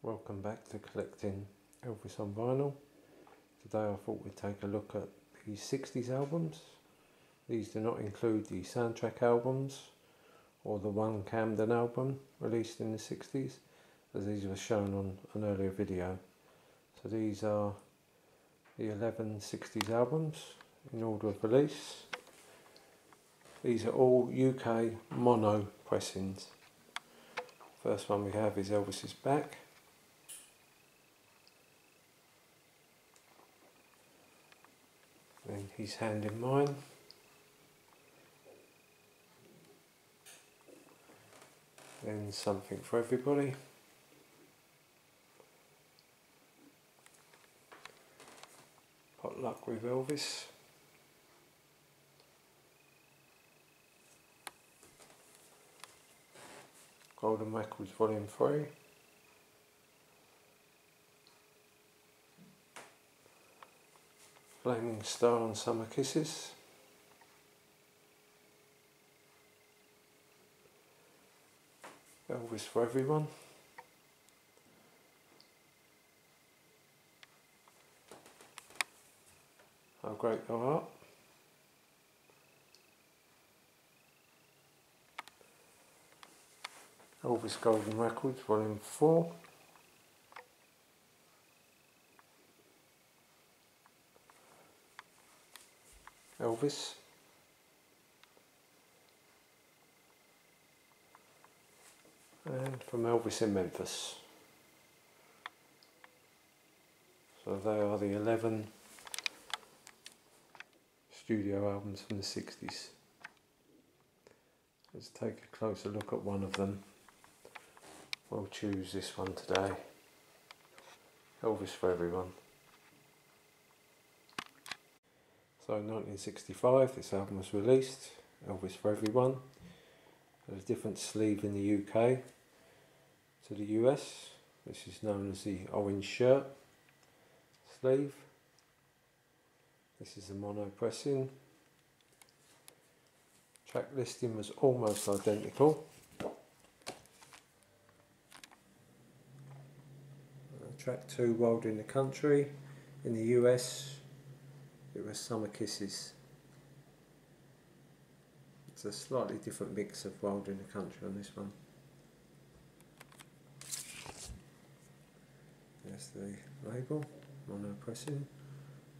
Welcome back to collecting Elvis on vinyl. Today I thought we'd take a look at the 60s albums. These do not include the soundtrack albums or the one Camden album released in the 60s, as these were shown on an earlier video. So these are the 11 60s albums in order of release. These are all UK mono pressings. First one we have is Elvis's Back. Then His Hand in Mine. Then Something for Everybody. Potluck with Elvis. Golden Records Volume 3. Flaming Star and Summer Kisses. Elvis for Everyone. How Great Thou Art. Elvis Golden Records Volume 4. Elvis. And From Elvis in Memphis. So they are the 11 studio albums from the 60s. Let's take a closer look at one of them. We'll choose this one today. Elvis for Everyone. So in 1965 this album was released, Elvis for Everyone. There's a different sleeve in the UK to the US. This is known as the orange shirt sleeve. This is the mono pressing. Track listing was almost identical. Track 2, Wild in the Country. In the US it was Summer Kisses. It's a slightly different mix of Wild in the Country on this one. There's the label, mono pressing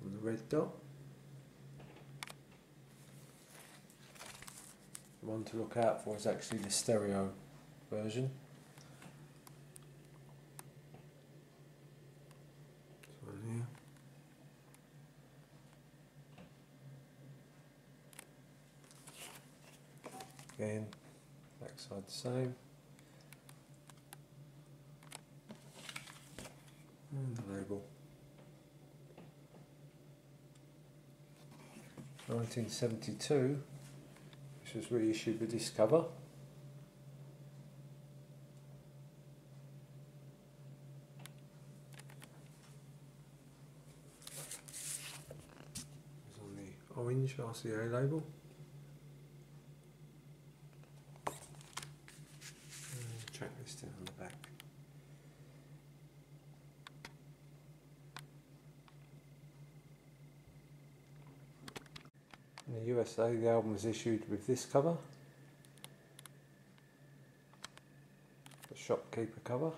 on the red dot. The one to look out for is actually the stereo version. This one here. Again, backside the same. And the label. 1972, this was reissued with this cover. It's on the orange RCA label. Track listing on the back. In the USA the album was issued with this cover, the shopkeeper cover.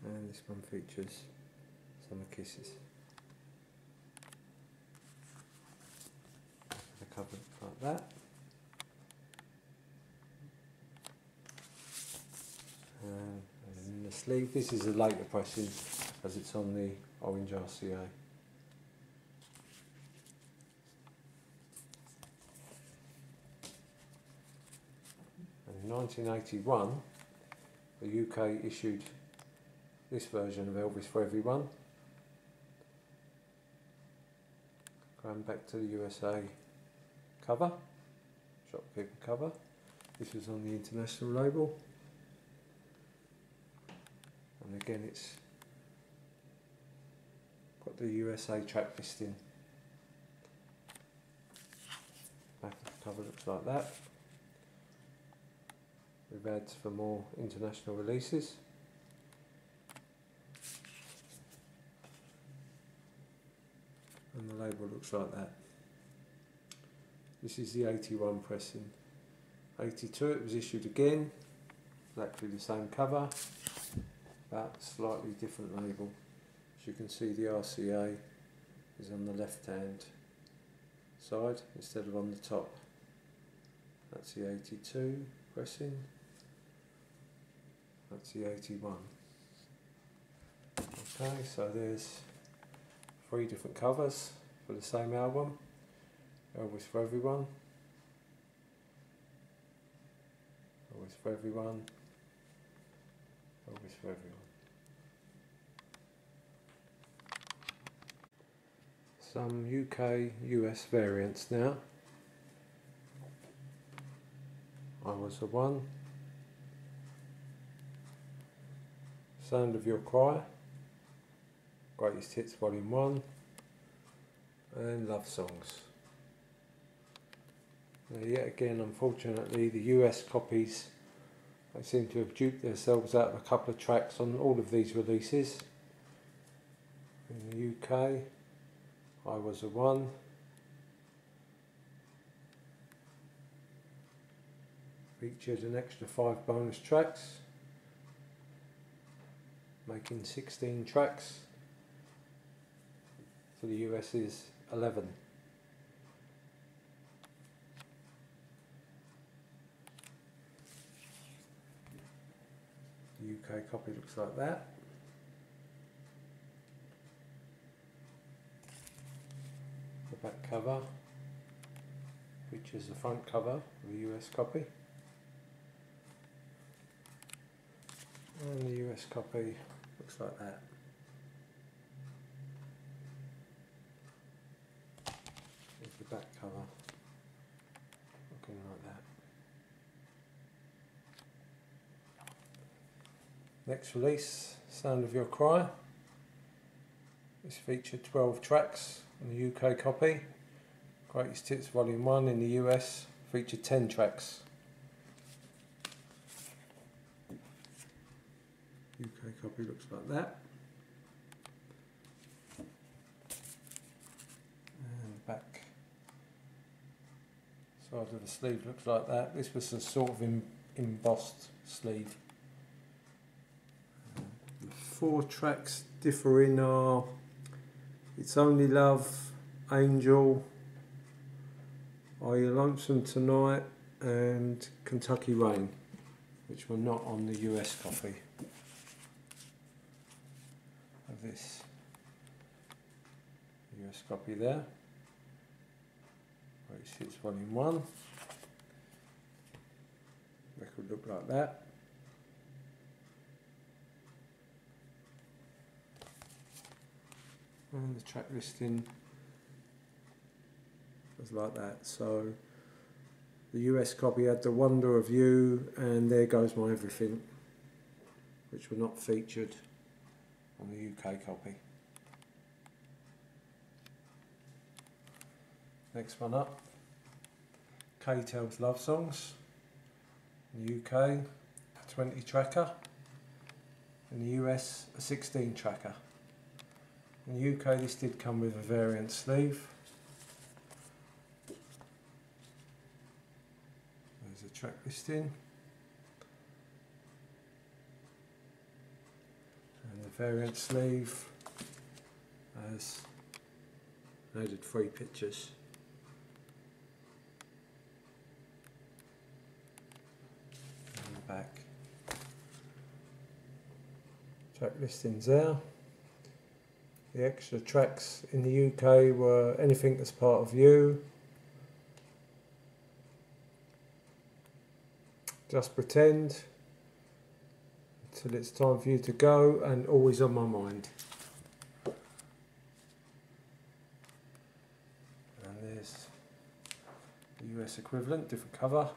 And this one features Summer Kisses. Cover like that. And in the sleeve, this is a later pressing as it's on the orange RCA. And in 1981 the UK issued this version of Elvis for Everyone. Going back to the USA cover, shopkeeper cover. This was on the international label, and again it's got the USA track listing. Back of the cover looks like that, with ads for more international releases. And the label looks like that. This is the 81 pressing. 82 it was issued again, exactly the same cover, but slightly different label. As you can see, the RCA is on the left hand side instead of on the top. That's the 82 pressing, that's the 81. Okay, so there's 3 different covers for the same album, Elvis for Everyone, Elvis for Everyone, Elvis for Everyone. Some UK, US variants now. I Was the One, Sound of Your Cry, Greatest Hits Volume 1, and Love Songs. Now, yet again, unfortunately, the US copies, they seem to have duped themselves out of a couple of tracks on all of these releases. In the UK, I Was the One, featured an extra 5 bonus tracks, making 16 tracks. For the US is 11. The UK copy looks like that. The back cover features the front cover of the US copy. And the US copy looks like that. Here's the back cover, looking like that. Next release, Sound of Your Cry. This featured 12 tracks in the UK copy. Greatest Hits Volume 1 in the US featured 10 tracks. UK copy looks like that. And the back side of the sleeve looks like that. This was a sort of embossed sleeve. The 4 tracks differing are It's Only Love, Angel, Are You Lonesome Tonight, and Kentucky Rain, which were not on the US copy of this US copy there. Greatest Hits Volume 1. Record looked like that. And the track listing was like that. So the US copy had The Wonder of You and There Goes My Everything, which were not featured on the UK copy. Next one up, K-Tel's Love Songs. In the UK, a 20 tracker. In the US, a 16 tracker. In the UK, this did come with a variant sleeve. There's a track listing. And the variant sleeve has added 3 pictures. And the back. Track listings there. The extra tracks in the UK were Anything That's Part of You, Just Pretend, Till It's Time for You to Go, and Always on My Mind. And there's the US equivalent, different cover.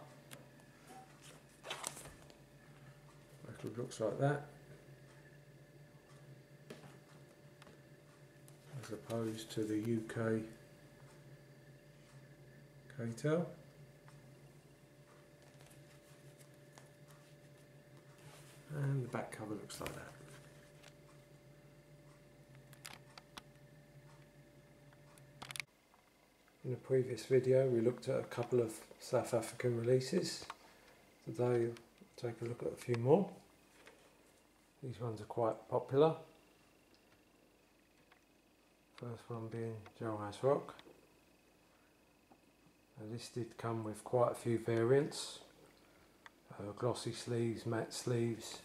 Record looks like that, as opposed to the UK K-Tel. And the back cover looks like that. In a previous video we looked at a couple of South African releases. Today we'll take a look at a few more. These ones are quite popular. First one being Jailhouse Rock. This did come with quite a few variants. Glossy sleeves, matte sleeves.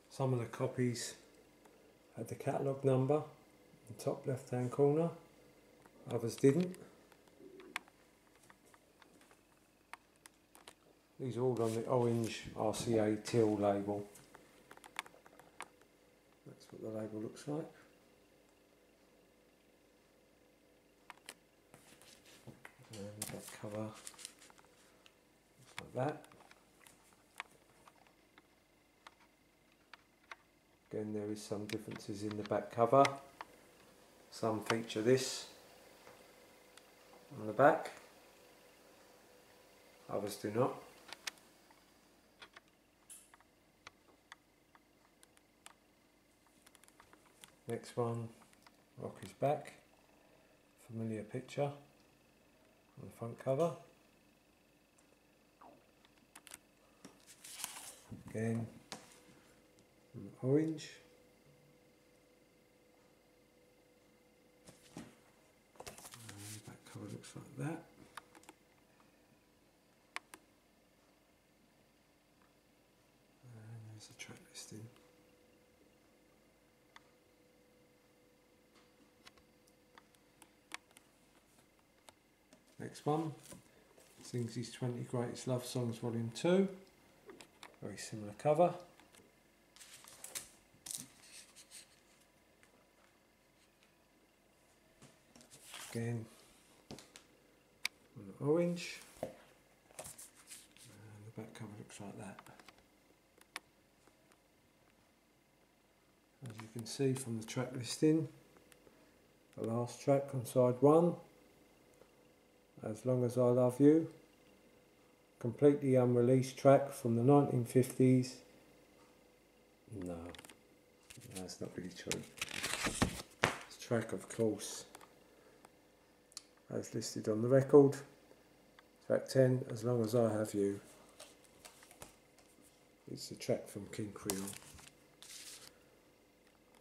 Some of the copies had the catalogue number in the top left hand corner, others didn't. These are all on the orange RCA Till label. That's what the label looks like. And the back cover looks like that. Again, there is some differences in the back cover. Some feature this on the back, others do not. Next one, Rock is Back. Familiar picture on the front cover. Again, orange. And the back cover looks like that. And there's the track listing. Next one, 60's 20 Greatest Love Songs Volume 2. Very similar cover. Again, orange, and the back cover looks like that. As you can see from the track listing, the last track on side 1, As Long As I Love You, completely unreleased track from the 1950s. No, that's not really true. This track, of course, as listed on the record, track 10, As Long As I Have You. It's a track from King Creole.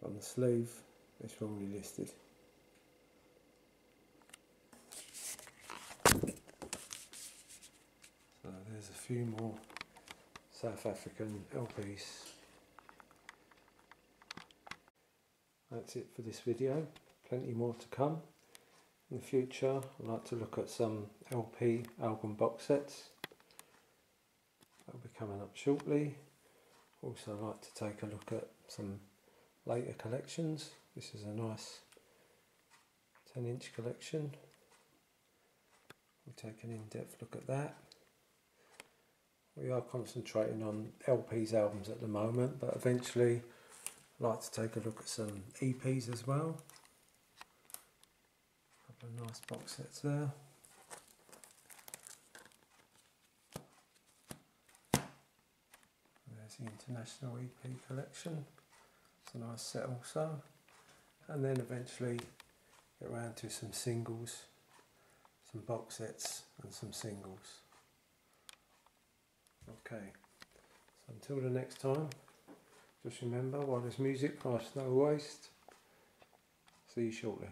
On the sleeve, it's wrongly listed. So there's a few more South African LPs. That's it for this video. Plenty more to come. In the future, I'd like to look at some LP album box sets. That'll be coming up shortly. Also, I'd like to take a look at some later collections. This is a nice 10-inch collection. We'll take an in-depth look at that. We are concentrating on LPs albums at the moment, but eventually I'd like to take a look at some EPs as well. A couple of nice box sets there. There's the International EP collection. It's a nice set also. And then eventually get around to some singles, some box sets and some singles. Okay, so until the next time, just remember, while there's music, life's no waste. See you shortly.